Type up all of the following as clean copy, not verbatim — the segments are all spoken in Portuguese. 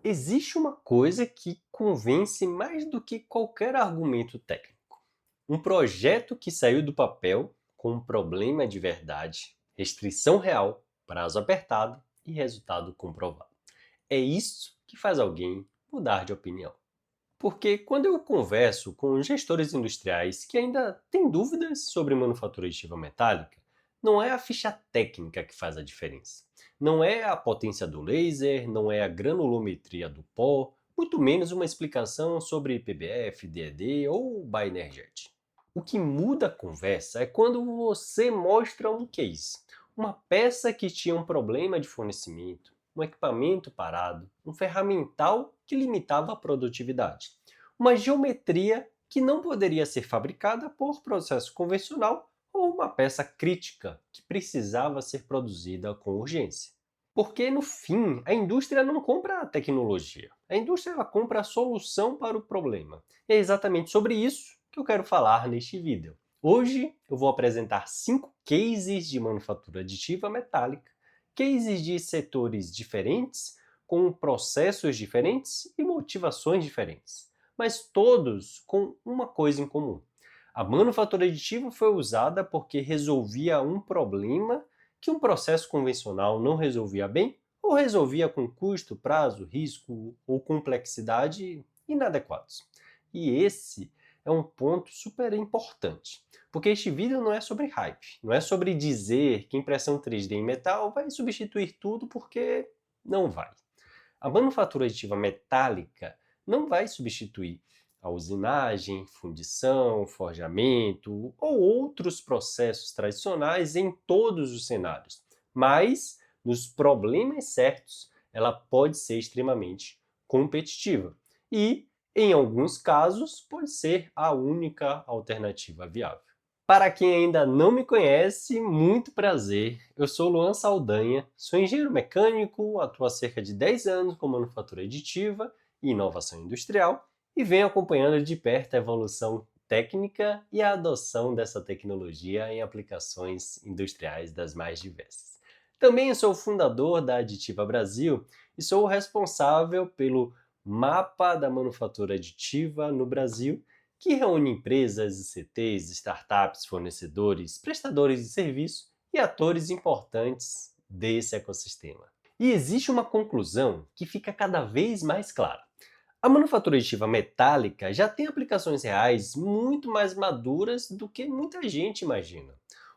Existe uma coisa que convence mais do que qualquer argumento técnico. Um projeto que saiu do papel com um problema de verdade, restrição real, prazo apertado e resultado comprovado. É isso que faz alguém mudar de opinião. Porque quando eu converso com gestores industriais que ainda têm dúvidas sobre manufatura aditiva metálica, não é a ficha técnica que faz a diferença. Não é a potência do laser, não é a granulometria do pó, muito menos uma explicação sobre PBF, DED ou Bioenerget. O que muda a conversa é quando você mostra um case, uma peça que tinha um problema de fornecimento, um equipamento parado, um ferramental que limitava a produtividade, uma geometria que não poderia ser fabricada por processo convencional ou uma peça crítica que precisava ser produzida com urgência. Porque no fim, a indústria não compra a tecnologia, a indústria ela compra a solução para o problema. E é exatamente sobre isso que eu quero falar neste vídeo. Hoje eu vou apresentar 5 cases de manufatura aditiva metálica, cases de setores diferentes, com processos diferentes e motivações diferentes, mas todos com uma coisa em comum. A manufatura aditiva foi usada porque resolvia um problema que um processo convencional não resolvia bem ou resolvia com custo, prazo, risco ou complexidade inadequados. E esse é um ponto super importante, porque este vídeo não é sobre hype, não é sobre dizer que impressão 3D em metal vai substituir tudo, porque não vai. A manufatura aditiva metálica não vai substituir a usinagem, fundição, forjamento ou outros processos tradicionais em todos os cenários, mas nos problemas certos ela pode ser extremamente competitiva e, em alguns casos, pode ser a única alternativa viável. Para quem ainda não me conhece, muito prazer. Eu sou Luan Saldanha, sou engenheiro mecânico, atuo há cerca de 10 anos com manufatura aditiva e inovação industrial e venho acompanhando de perto a evolução técnica e a adoção dessa tecnologia em aplicações industriais das mais diversas. Também sou fundador da Aditiva Brasil e sou o responsável pelo mapa da manufatura aditiva no Brasil, que reúne empresas, ICTs, startups, fornecedores, prestadores de serviço e atores importantes desse ecossistema. E existe uma conclusão que fica cada vez mais clara. A manufatura aditiva metálica já tem aplicações reais muito mais maduras do que muita gente imagina.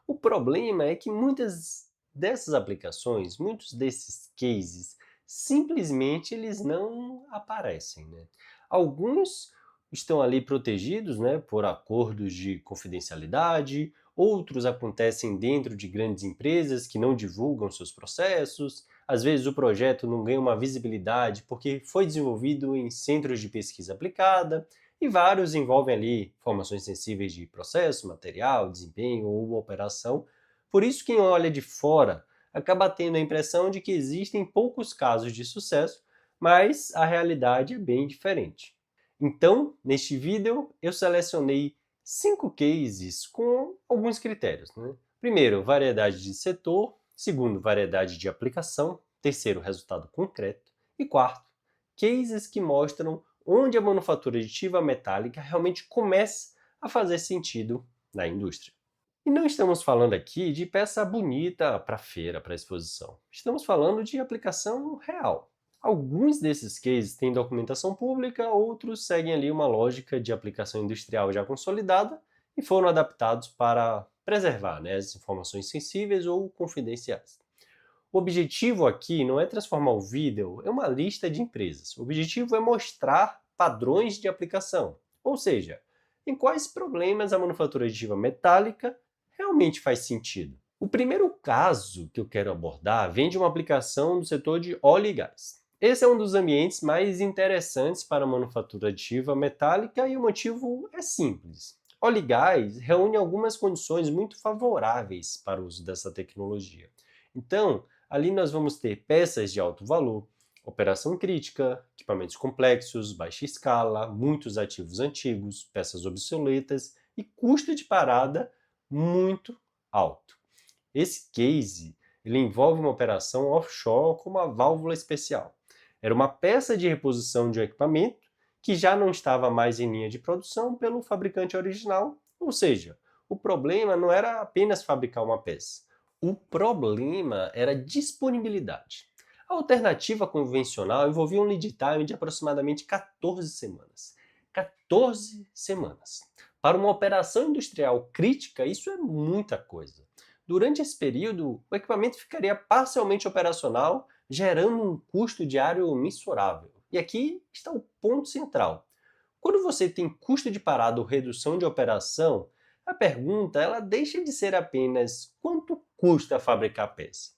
O problema é que muitas dessas aplicações, muitos desses cases, simplesmente eles não aparecem, né? Alguns estão ali protegidos, né, por acordos de confidencialidade, outros acontecem dentro de grandes empresas que não divulgam seus processos, às vezes o projeto não ganha uma visibilidade porque foi desenvolvido em centros de pesquisa aplicada, e vários envolvem ali informações sensíveis de processo, material, desempenho ou operação. Por isso, quem olha de fora acaba tendo a impressão de que existem poucos casos de sucesso, mas a realidade é bem diferente. Então, neste vídeo, eu selecionei 5 cases com alguns critérios, né? Primeiro, variedade de setor. Segundo, variedade de aplicação. Terceiro, resultado concreto. E quarto, cases que mostram onde a manufatura aditiva metálica realmente começa a fazer sentido na indústria. E não estamos falando aqui de peça bonita para feira, para exposição. Estamos falando de aplicação real. Alguns desses cases têm documentação pública, outros seguem ali uma lógica de aplicação industrial já consolidada e foram adaptados para preservar, né, as informações sensíveis ou confidenciais. O objetivo aqui não é transformar o vídeo em uma lista de empresas. O objetivo é mostrar padrões de aplicação, ou seja, em quais problemas a manufatura aditiva metálica realmente faz sentido. O primeiro caso que eu quero abordar vem de uma aplicação do setor de óleo e gás. Esse é um dos ambientes mais interessantes para a manufatura aditiva metálica e o motivo é simples. Óleo e gás reúne algumas condições muito favoráveis para o uso dessa tecnologia. Então, ali nós vamos ter peças de alto valor, operação crítica, equipamentos complexos, baixa escala, muitos ativos antigos, peças obsoletas e custo de parada muito alto. Esse case ele envolve uma operação offshore com uma válvula especial. Era uma peça de reposição de um equipamento que já não estava mais em linha de produção pelo fabricante original, ou seja, o problema não era apenas fabricar uma peça, o problema era disponibilidade. A alternativa convencional envolvia um lead time de aproximadamente 14 semanas. 14 semanas. Para uma operação industrial crítica, isso é muita coisa. Durante esse período, o equipamento ficaria parcialmente operacional, gerando um custo diário mensurável. E aqui está o ponto central. Quando você tem custo de parada ou redução de operação, a pergunta ela deixa de ser apenas quanto custa fabricar a peça.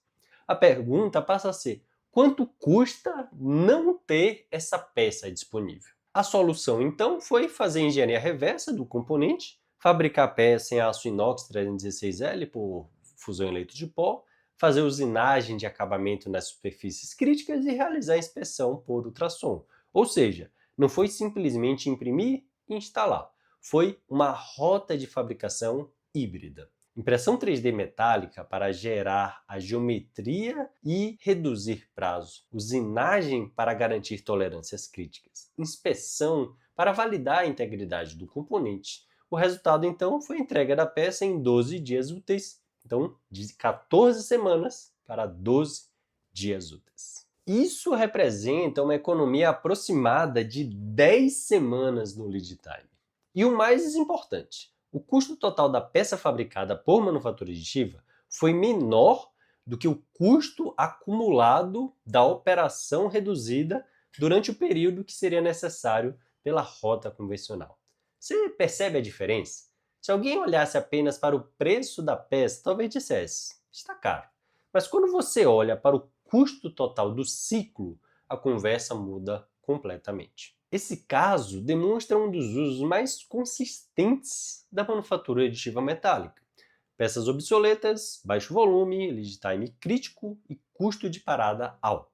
A pergunta passa a ser quanto custa não ter essa peça disponível. A solução, então, foi fazer engenharia reversa do componente, fabricar a peça em aço inox 316L por fusão em leito de pó, fazer usinagem de acabamento nas superfícies críticas e realizar a inspeção por ultrassom. Ou seja, não foi simplesmente imprimir e instalar, foi uma rota de fabricação híbrida. Impressão 3D metálica para gerar a geometria e reduzir prazo. Usinagem para garantir tolerâncias críticas. Inspeção para validar a integridade do componente. O resultado, então, foi a entrega da peça em 12 dias úteis. Então, de 14 semanas para 12 dias úteis. Isso representa uma economia aproximada de 10 semanas no lead time. E o mais importante, o custo total da peça fabricada por manufatura aditiva foi menor do que o custo acumulado da operação reduzida durante o período que seria necessário pela rota convencional. Você percebe a diferença? Se alguém olhasse apenas para o preço da peça, talvez dissesse, está caro. Mas quando você olha para o custo total do ciclo, a conversa muda completamente. Esse caso demonstra um dos usos mais consistentes da manufatura aditiva metálica. Peças obsoletas, baixo volume, lead time crítico e custo de parada alto.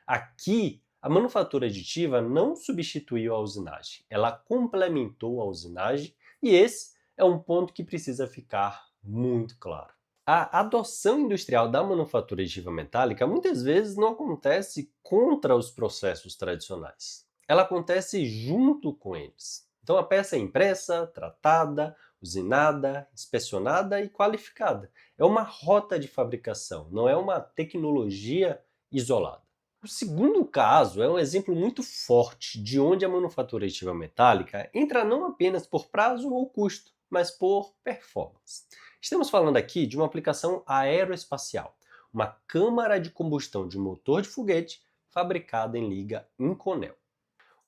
Aqui, a manufatura aditiva não substituiu a usinagem, ela complementou a usinagem e esse é um ponto que precisa ficar muito claro. A adoção industrial da manufatura aditiva metálica muitas vezes não acontece contra os processos tradicionais. Ela acontece junto com eles. Então a peça é impressa, tratada, usinada, inspecionada e qualificada. É uma rota de fabricação, não é uma tecnologia isolada. O segundo caso é um exemplo muito forte de onde a manufatura aditiva metálica entra não apenas por prazo ou custo, mas por performance. Estamos falando aqui de uma aplicação aeroespacial, uma câmara de combustão de motor de foguete fabricada em liga Inconel.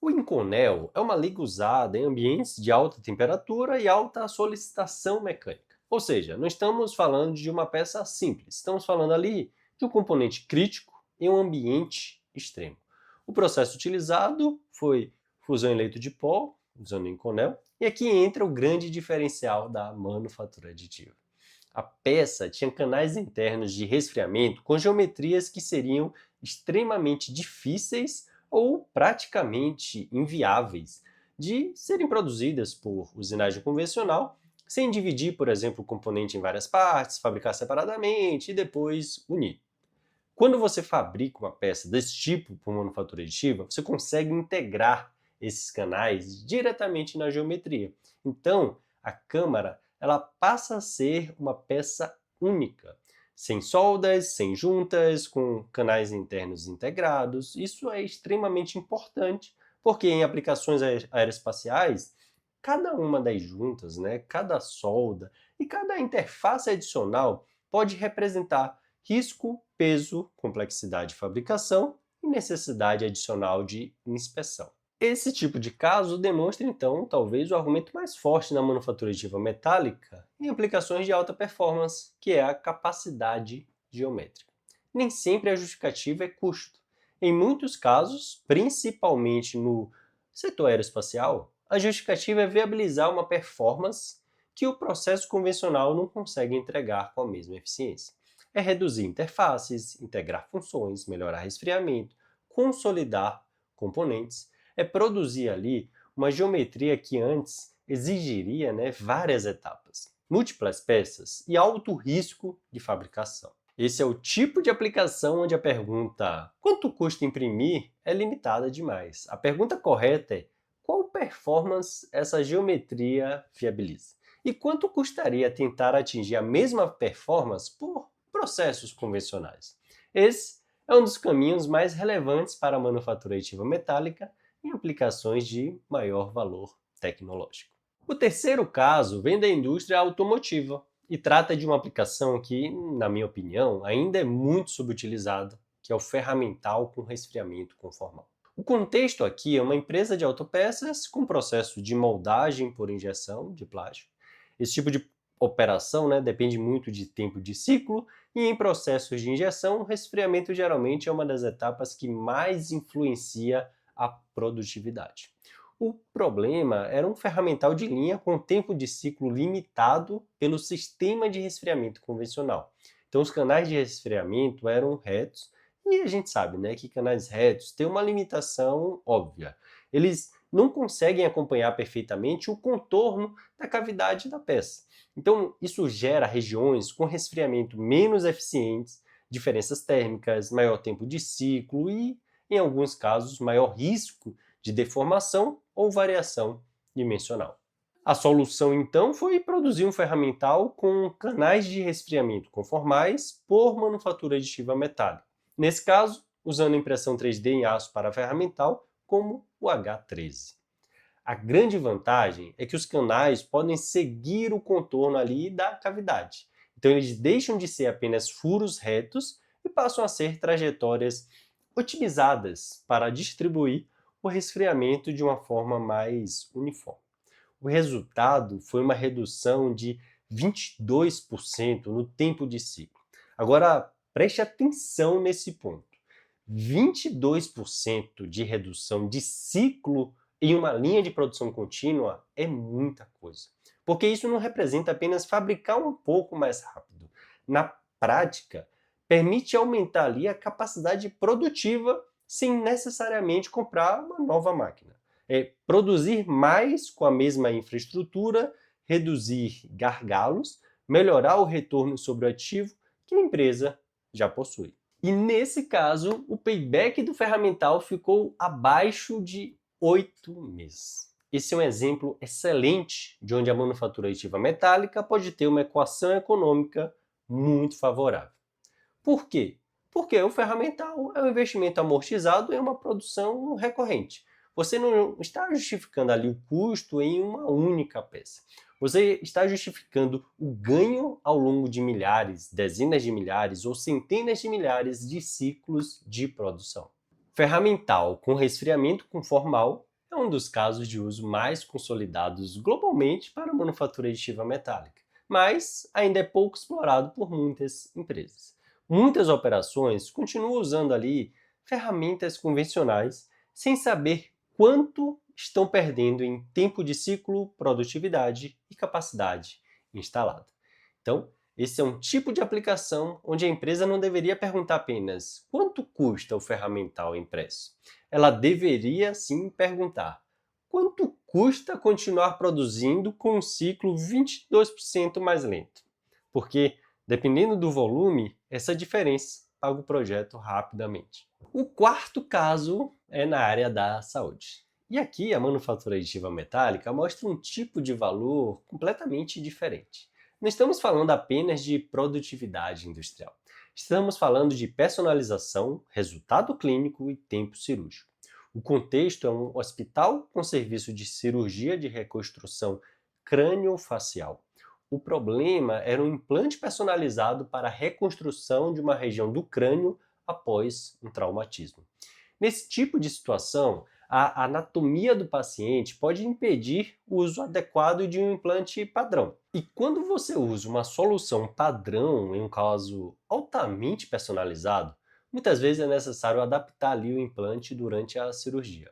O Inconel é uma liga usada em ambientes de alta temperatura e alta solicitação mecânica. Ou seja, não estamos falando de uma peça simples, estamos falando ali de um componente crítico em um ambiente extremo. O processo utilizado foi fusão em leito de pó, usando Inconel, e aqui entra o grande diferencial da manufatura aditiva. A peça tinha canais internos de resfriamento com geometrias que seriam extremamente difíceis ou praticamente inviáveis de serem produzidas por usinagem convencional, sem dividir, por exemplo, o componente em várias partes, fabricar separadamente e depois unir. Quando você fabrica uma peça desse tipo por manufatura aditiva, você consegue integrar esses canais diretamente na geometria. Então, a câmara ela passa a ser uma peça única, sem soldas, sem juntas, com canais internos integrados. Isso é extremamente importante, porque em aplicações aeroespaciais, cada uma das juntas, cada solda e cada interface adicional pode representar risco, peso, complexidade de fabricação e necessidade adicional de inspeção. Esse tipo de caso demonstra, então, talvez o argumento mais forte na manufatura aditiva metálica em aplicações de alta performance, que é a capacidade geométrica. Nem sempre a justificativa é custo. Em muitos casos, principalmente no setor aeroespacial, a justificativa é viabilizar uma performance que o processo convencional não consegue entregar com a mesma eficiência. É reduzir interfaces, integrar funções, melhorar resfriamento, consolidar componentes, é produzir ali uma geometria que antes exigiria várias etapas, múltiplas peças e alto risco de fabricação. Esse é o tipo de aplicação onde a pergunta "quanto custa imprimir?" é limitada demais. A pergunta correta é qual performance essa geometria viabiliza? E quanto custaria tentar atingir a mesma performance por processos convencionais? Esse é um dos caminhos mais relevantes para a manufatura aditiva metálica em aplicações de maior valor tecnológico. O terceiro caso vem da indústria automotiva e trata de uma aplicação que, na minha opinião, ainda é muito subutilizada, que é o ferramental com resfriamento conformal. O contexto aqui é uma empresa de autopeças com processo de moldagem por injeção de plástico. Esse tipo de operação, depende muito de tempo de ciclo e em processos de injeção, o resfriamento geralmente é uma das etapas que mais influencia a produtividade. O problema era um ferramental de linha com tempo de ciclo limitado pelo sistema de resfriamento convencional. Então, os canais de resfriamento eram retos, e a gente sabe que canais retos têm uma limitação óbvia. Eles não conseguem acompanhar perfeitamente o contorno da cavidade da peça. Então, isso gera regiões com resfriamento menos eficientes, diferenças térmicas, maior tempo de ciclo e, em alguns casos, maior risco de deformação ou variação dimensional. A solução, então, foi produzir um ferramental com canais de resfriamento conformais por manufatura aditiva metálica. Nesse caso, usando impressão 3D em aço para ferramental, como o H13. A grande vantagem é que os canais podem seguir o contorno ali da cavidade. Então, eles deixam de ser apenas furos retos e passam a ser trajetórias otimizadas para distribuir o resfriamento de uma forma mais uniforme. O resultado foi uma redução de 22% no tempo de ciclo. Agora, preste atenção nesse ponto. 22% de redução de ciclo em uma linha de produção contínua é muita coisa, porque isso não representa apenas fabricar um pouco mais rápido. Na prática, permite aumentar ali a capacidade produtiva sem necessariamente comprar uma nova máquina. É produzir mais com a mesma infraestrutura, reduzir gargalos, melhorar o retorno sobre o ativo que a empresa já possui. E nesse caso, o payback do ferramental ficou abaixo de 8 meses. Esse é um exemplo excelente de onde a manufatura aditiva metálica pode ter uma equação econômica muito favorável. Por quê? Porque o ferramental é um investimento amortizado em uma produção recorrente. Você não está justificando ali o custo em uma única peça. Você está justificando o ganho ao longo de milhares, dezenas de milhares ou centenas de milhares de ciclos de produção. Ferramental com resfriamento conformal é um dos casos de uso mais consolidados globalmente para a manufatura aditiva metálica, mas ainda é pouco explorado por muitas empresas. Muitas operações continuam usando ali ferramentas convencionais sem saber quanto estão perdendo em tempo de ciclo, produtividade e capacidade instalada. Então, esse é um tipo de aplicação onde a empresa não deveria perguntar apenas quanto custa o ferramental impresso. Ela deveria sim perguntar quanto custa continuar produzindo com um ciclo 22% mais lento. Porque, dependendo do volume, essa diferença paga o projeto rapidamente. O quarto caso é na área da saúde. E aqui a manufatura aditiva metálica mostra um tipo de valor completamente diferente. Não estamos falando apenas de produtividade industrial. Estamos falando de personalização, resultado clínico e tempo cirúrgico. O contexto é um hospital com serviço de cirurgia de reconstrução crâniofacial. O problema era um implante personalizado para a reconstrução de uma região do crânio após um traumatismo. Nesse tipo de situação, a anatomia do paciente pode impedir o uso adequado de um implante padrão. E quando você usa uma solução padrão em um caso altamente personalizado, muitas vezes é necessário adaptar ali o implante durante a cirurgia.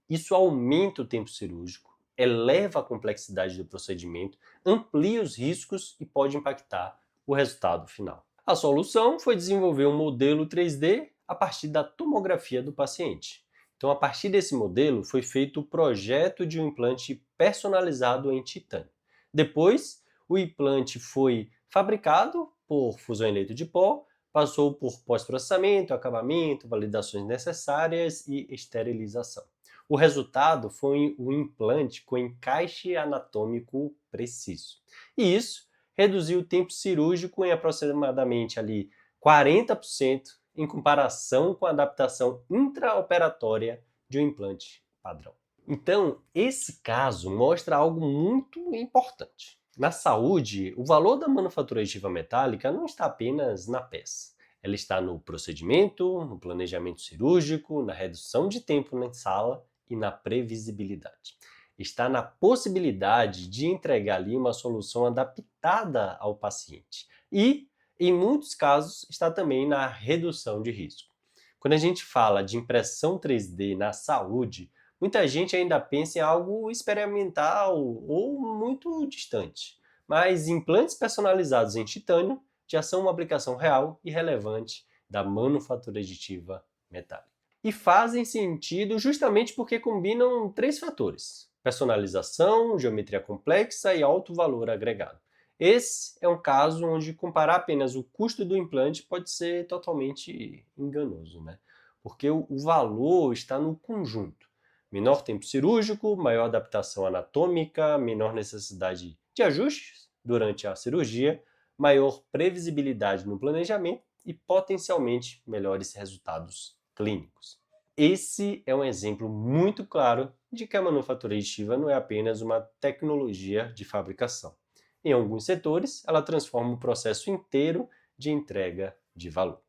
Isso aumenta o tempo cirúrgico, eleva a complexidade do procedimento, amplia os riscos e pode impactar o resultado final. A solução foi desenvolver um modelo 3D a partir da tomografia do paciente. Então, a partir desse modelo, foi feito o projeto de um implante personalizado em titânio. Depois, o implante foi fabricado por fusão em leito de pó passou por pós-processamento, acabamento, validações necessárias e esterilização. O resultado foi um implante com encaixe anatômico preciso. E isso reduziu o tempo cirúrgico em aproximadamente ali 40% em comparação com a adaptação intraoperatória de um implante padrão. Então, esse caso mostra algo muito importante. Na saúde, o valor da manufatura aditiva metálica não está apenas na peça. Ela está no procedimento, no planejamento cirúrgico, na redução de tempo na sala e na previsibilidade. Está na possibilidade de entregar ali uma solução adaptada ao paciente. E, em muitos casos, está também na redução de risco. Quando a gente fala de impressão 3D na saúde, muita gente ainda pensa em algo experimental ou muito distante. Mas implantes personalizados em titânio já são uma aplicação real e relevante da manufatura aditiva metálica. E fazem sentido justamente porque combinam três fatores: personalização, geometria complexa e alto valor agregado. Esse é um caso onde comparar apenas o custo do implante pode ser totalmente enganoso, né? Porque o valor está no conjunto. Menor tempo cirúrgico, maior adaptação anatômica, menor necessidade de ajustes durante a cirurgia, maior previsibilidade no planejamento e potencialmente melhores resultados clínicos. Esse é um exemplo muito claro de que a manufatura aditiva não é apenas uma tecnologia de fabricação. Em alguns setores, ela transforma o processo inteiro de entrega de valor.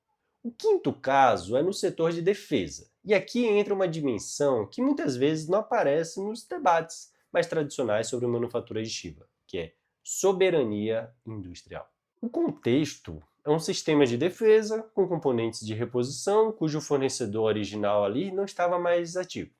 O quinto caso é no setor de defesa, e aqui entra uma dimensão que muitas vezes não aparece nos debates mais tradicionais sobre manufatura aditiva, que é soberania industrial. O contexto é um sistema de defesa com componentes de reposição cujo fornecedor original ali não estava mais ativo.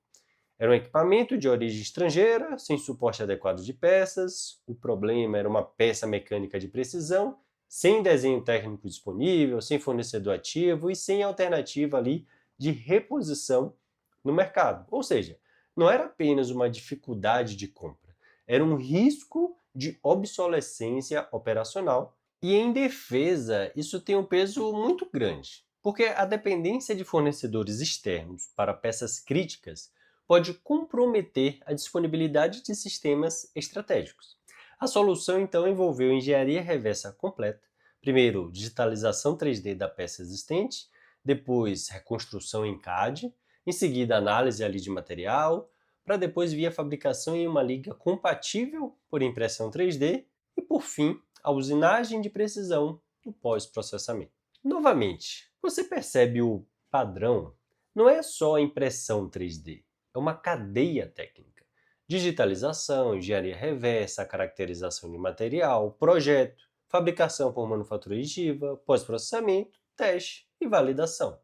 Era um equipamento de origem estrangeira, sem suporte adequado de peças, o problema era uma peça mecânica de precisão, sem desenho técnico disponível, sem fornecedor ativo e sem alternativa ali de reposição no mercado. Ou seja, não era apenas uma dificuldade de compra, era um risco de obsolescência operacional. E em defesa, isso tem um peso muito grande, porque a dependência de fornecedores externos para peças críticas pode comprometer a disponibilidade de sistemas estratégicos. A solução, então, envolveu engenharia reversa completa, primeiro digitalização 3D da peça existente, depois reconstrução em CAD, em seguida análise ali de material, para depois vir a fabricação em uma liga compatível por impressão 3D e, por fim, a usinagem de precisão no pós-processamento. Novamente, você percebe o padrão? Não é só a impressão 3D, é uma cadeia técnica. Digitalização, engenharia reversa, caracterização de material, projeto, fabricação por manufatura aditiva, pós-processamento, teste e validação.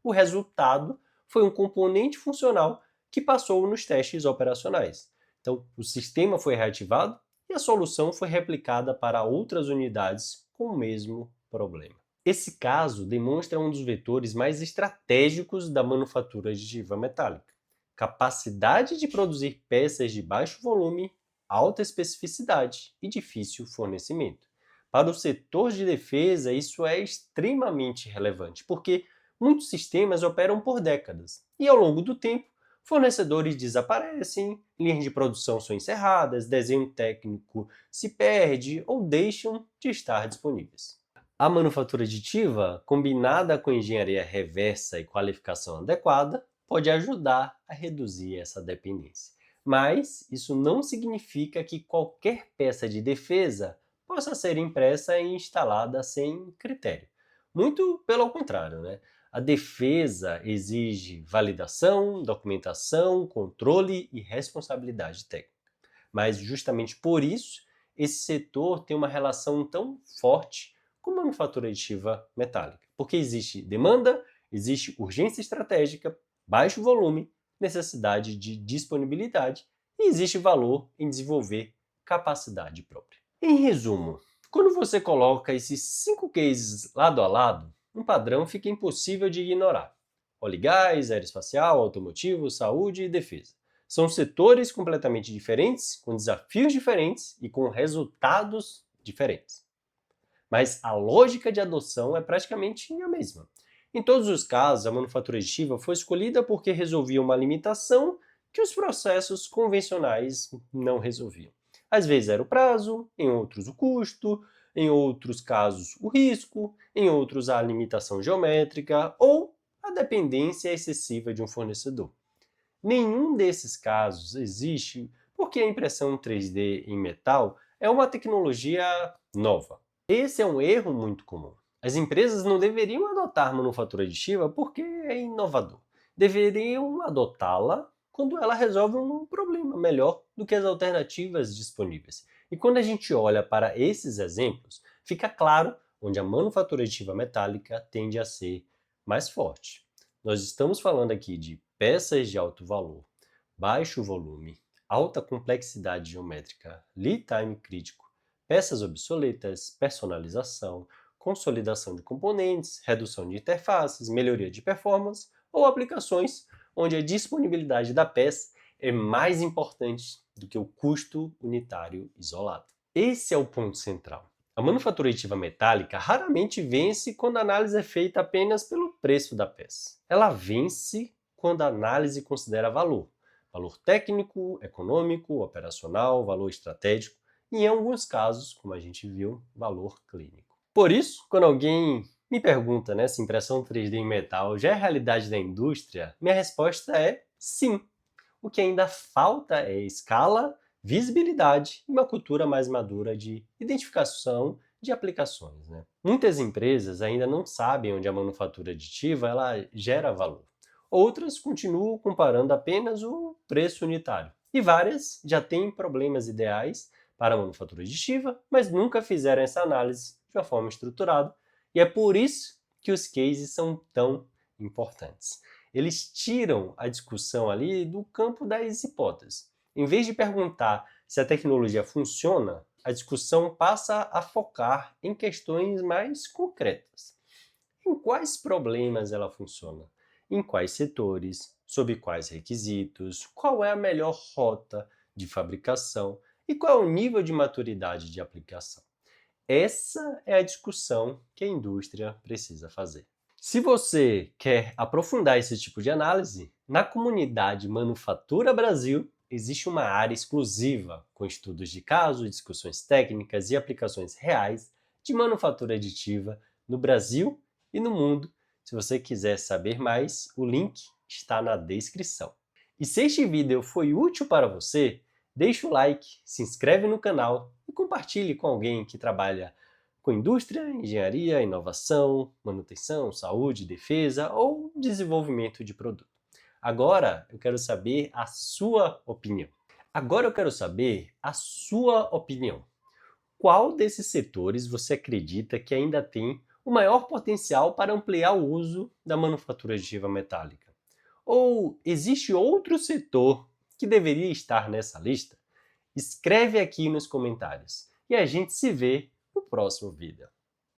O resultado foi um componente funcional que passou nos testes operacionais. Então, o sistema foi reativado e a solução foi replicada para outras unidades com o mesmo problema. Esse caso demonstra um dos vetores mais estratégicos da manufatura aditiva metálica: capacidade de produzir peças de baixo volume, alta especificidade e difícil fornecimento. Para o setor de defesa, isso é extremamente relevante, porque muitos sistemas operam por décadas e, ao longo do tempo, fornecedores desaparecem, linhas de produção são encerradas, desenho técnico se perde ou deixam de estar disponíveis. A manufatura aditiva, combinada com engenharia reversa e qualificação adequada, pode ajudar a reduzir essa dependência. Mas isso não significa que qualquer peça de defesa possa ser impressa e instalada sem critério. Muito pelo contrário, né? A defesa exige validação, documentação, controle e responsabilidade técnica. Mas justamente por isso, esse setor tem uma relação tão forte com a manufatura aditiva metálica. Porque existe demanda, existe urgência estratégica, baixo volume, necessidade de disponibilidade e existe valor em desenvolver capacidade própria. Em resumo, quando você coloca esses 5 cases lado a lado, um padrão fica impossível de ignorar: óleo e gás, aeroespacial, automotivo, saúde e defesa. São setores completamente diferentes, com desafios diferentes e com resultados diferentes. mas a lógica de adoção é praticamente a mesma. Em todos os casos, a manufatura aditiva foi escolhida porque resolvia uma limitação que os processos convencionais não resolviam. Às vezes era o prazo, em outros o custo, em outros casos o risco, em outros a limitação geométrica ou a dependência excessiva de um fornecedor. Nenhum desses casos existe porque a impressão 3D em metal é uma tecnologia nova. Esse é um erro muito comum. As empresas não deveriam adotar manufatura aditiva porque é inovador. Deveriam adotá-la quando ela resolve um problema melhor do que as alternativas disponíveis. E quando a gente olha para esses exemplos, fica claro onde a manufatura aditiva metálica tende a ser mais forte. Nós estamos falando aqui de peças de alto valor, baixo volume, alta complexidade geométrica, lead time crítico, peças obsoletas, personalização, consolidação de componentes, redução de interfaces, melhoria de performance ou aplicações onde a disponibilidade da peça é mais importante do que o custo unitário isolado. Esse é o ponto central. A manufatura aditiva metálica raramente vence quando a análise é feita apenas pelo preço da peça. Ela vence quando a análise considera valor. Valor técnico, econômico, operacional, valor estratégico e, em alguns casos, como a gente viu, valor clínico. Por isso, quando alguém me pergunta se impressão 3D em metal já é realidade da indústria, minha resposta é sim. O que ainda falta é escala, visibilidade e uma cultura mais madura de identificação de aplicações. Muitas empresas ainda não sabem onde a manufatura aditiva ela gera valor. Outras continuam comparando apenas o preço unitário. E várias já têm problemas ideais para a manufatura aditiva, mas nunca fizeram essa análise de uma forma estruturada. E é por isso que os cases são tão importantes. Eles tiram a discussão ali do campo das hipóteses. Em vez de perguntar se a tecnologia funciona, a discussão passa a focar em questões mais concretas. Em quais problemas ela funciona? Em quais setores? Sob quais requisitos? Qual é a melhor rota de fabricação? E qual é o nível de maturidade de aplicação? Essa é a discussão que a indústria precisa fazer. Se você quer aprofundar esse tipo de análise, na comunidade Manufatura Brasil existe uma área exclusiva com estudos de caso, discussões técnicas e aplicações reais de manufatura aditiva no Brasil e no mundo. Se você quiser saber mais, o link está na descrição. E se este vídeo foi útil para você, deixe o like, se inscreve no canal e compartilhe com alguém que trabalha com indústria, engenharia, inovação, manutenção, saúde, defesa ou desenvolvimento de produto. Agora eu quero saber a sua opinião. Qual desses setores você acredita que ainda tem o maior potencial para ampliar o uso da manufatura aditiva metálica? Ou existe outro setor que deveria estar nessa lista? Escreve aqui nos comentários e a gente se vê no próximo vídeo.